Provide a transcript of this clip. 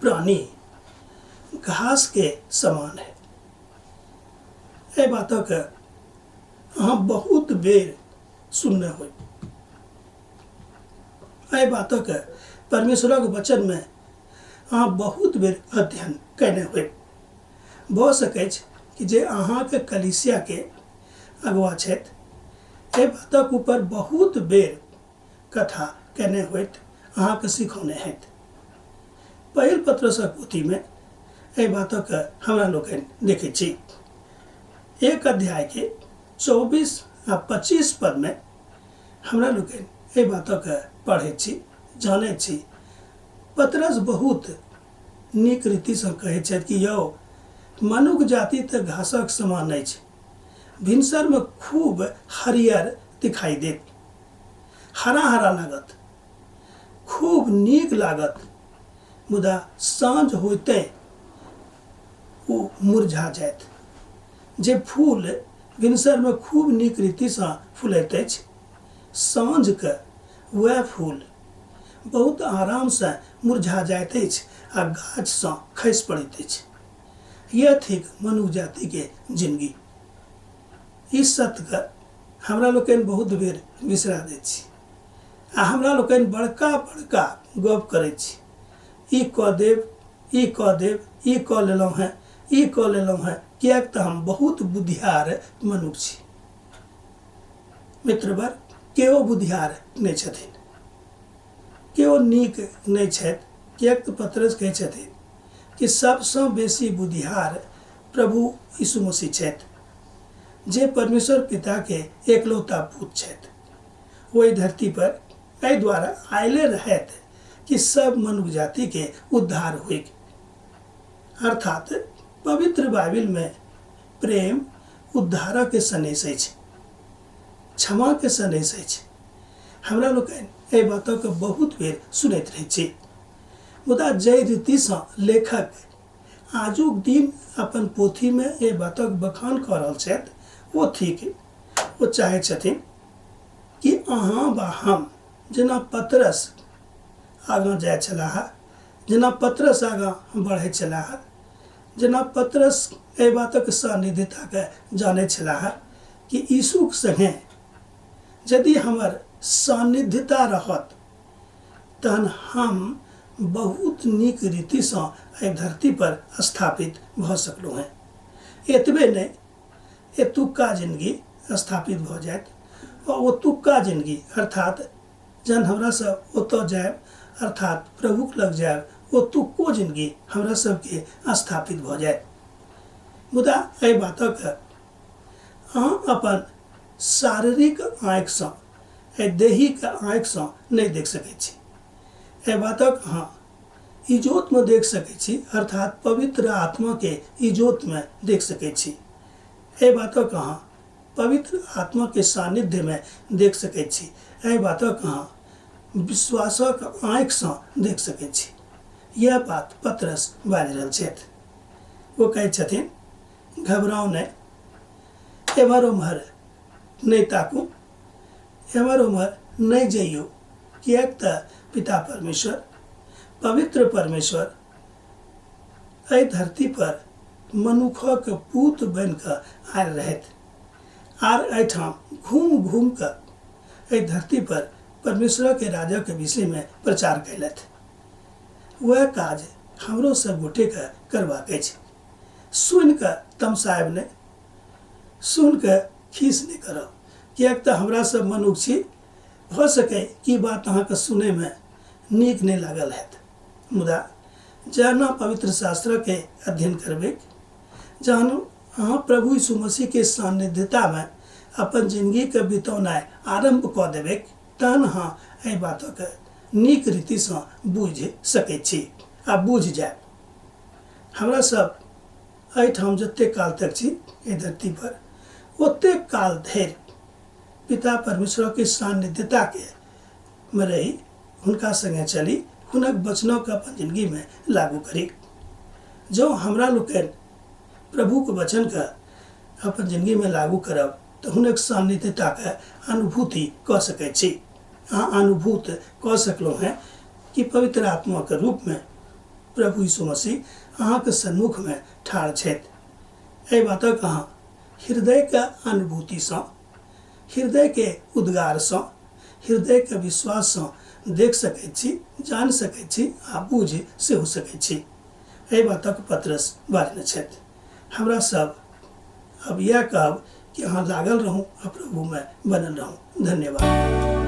प्राणी घास के समान है। ए बातक अहाँ बहुत बेर सुनने हो। ए बातक परमेश्वरक वचन में अहाँ बहुत बेर अध्ययन कयने हो। भऽ सकै कि जे अहाँके कलीसिया के अगुआ छथि ए बातक ऊपर बहुत बेर कथा कयने होइत, अहाँके सिखौने हेत। पहिल पत्रसक पोथी में ए बातक हमरा लोकनि देखै छी। 1 अध्याय के 24 आ 25 पद में हमरा लोकनि ए बातक पढ़ै छी, जानै छी। पतरस बहुत नीक रीति से कहै छथि कि यौ मनुख जाति तऽ घासक समान नहि छै, भिनसर में खूब हरियर दिखाई देत, हरा हरा लागत, खूब नीक लागत, मुदा साँझ होते ओ मुरझा जायत। जे फूल भिनसर में खूब नीक रीति से फुलैत अछि, साँझ के वह फूल बहुत आराम से मुरझा जाइत अछि आ गाछ से खसि पड़ैत अछि। यह थिक मनुष्य जाति के जिंदगी। इस सत्य के हमरा लोकनि बहुत बेर बिसरा दै छी आ हमरा लोकनि बड़का बड़का गप करै छी। ई कऽ देब, ई कऽ देब, ई कऽ लेलहुँ हैं, ई कऽ लेलहुँ हैं, किएक तऽ हम बहुत बुद्धियार मनुष्य छी। मित्रवर, केओ बुद्धियार नहि छथिन, केओ नीक नहि छथि, किएक तऽ पतरस कहै छथिन कि सबसँ बेसी बुद्धियार प्रभु यीशु मसीह छथि, जे परमेश्वर पिता के एकलौता पुत्र छथि। ओहि धरती पर एहि द्वारा आयले रहत कि सब मनुष्य जाति के उद्धार होइक। अर्थात पवित्र बाइबिल में प्रेम उद्धार के संदेश अछि, क्षमा के संदेश अछि। हमरा लोकनि एहि बातक बहुत बेर सुनैत रहै छी, मुदा जै रीति से लेखक आजुक दिन अपन पोथी में एहि बातक बखान कऽ रहल छथि ओ ठीक। ओ चाहै छथिन कि अहाँ वा हम जेना पतरस आगाँ जाइ छलाह, जेना पतरस आगाँ बढ़ै छलाह, जेना पतरस एहि बातक सानिध्यता के जानै छलाह कि यीशु के संगे यदि हमर सानिध्यता रहत तहन हम बहुत नीक रीति से एहि धरती पर स्थापित भऽ सकलहुँ हैं। एतबे नहि, एतुक्का जिंदगी स्थापित भऽ जायत और ओतुक्का जिंदगी अर्थात जहन हमरा सब ओतऽ जायब अर्थात प्रभु के लग जायब, ओतुक्को जिंदगी हमरा सबके स्थापित भऽ जायत। मुदा एहि बातक अहाँ अपन शारीरिक आँखि से, एहि देही के आँखि से नहि देख सकै छी। एहि बातक अहाँ इजोत में देख सकै छी, अर्थात पवित्र आत्मा के इजोत में देख सकै छी। एहि बातक अहाँ पवित्र आत्मा के सानिध्य में देख सकै छी। एहि बातक अहाँ विश्वासक आँखि से देख सकै छी। यह बात पतरस बाजि रहल छथि। वो कहै छथिन घबराउ नहि, एम्हर ओम्हर नहि ताकू, एम्हर ओम्हर नहि जइयौ, किएक तऽ पिता परमेश्वर, पवित्र परमेश्वर एहि धरती पर मनुखक पूत बनि कऽ आयल रहथि आर एहिठाम घूम घूम कऽ एहि धरती पर परमेश्वर के राजा के विषय में प्रचार कैलथि। वह काज हमरो सब गोटे के करबाक अछि। सुनि कऽ तमसायब नहि, सुनि कऽ खीस नहि करब, किएक तऽ हमरा सब मनुष्य छी। भऽ सकै कि बात अहाँके सुनै में नीक नहि लागल हैत, मुदा जहन पवित्र शास्त्र के अध्ययन करबै, जहन अहाँ प्रभु यीशु मसीह के सानिध्यता में अपन जिंदगी के बितौनाइ आरंभ कऽ देबै, तहन अहाँ एहि बातक नीक रीति से बुझि सकै छी आ बुझि जायब। हमरा सब एहिठाम जतेक काल तक छी एहि धरती पर, ओतेक काल धरि पिता परमेश्वर के सानिध्यता के में रही, हुनका संगे चली, हुनक वचनों के अपन जिंदगी में लागू करी। जो हमरा लोकनि प्रभु के वचन के अपन जिंदगी में लागू करब तऽ हुनक सानिध्यता के अनुभूति कऽ सकै छी। अहाँ अनुभूत कऽ सकलहुँ हैं कि पवित्र आत्मा के रूप में प्रभु यीशु मसीह अहाँके सन्मुख में ठाढ़ छथि। एहि बातक अहाँ हृदय के अनुभूति से, हृदय के उद्गार से, हृदय के विश्वास से देख सकैत छी, जान सकैत छी आ बूझ सेहो सकैत छी। एहि बातक पतरस बाजने छथि। हमरा सब अब यह कहब कि अहाँ लागल रहूँ आ प्रभु में बनल रहूँ। धन्यवाद।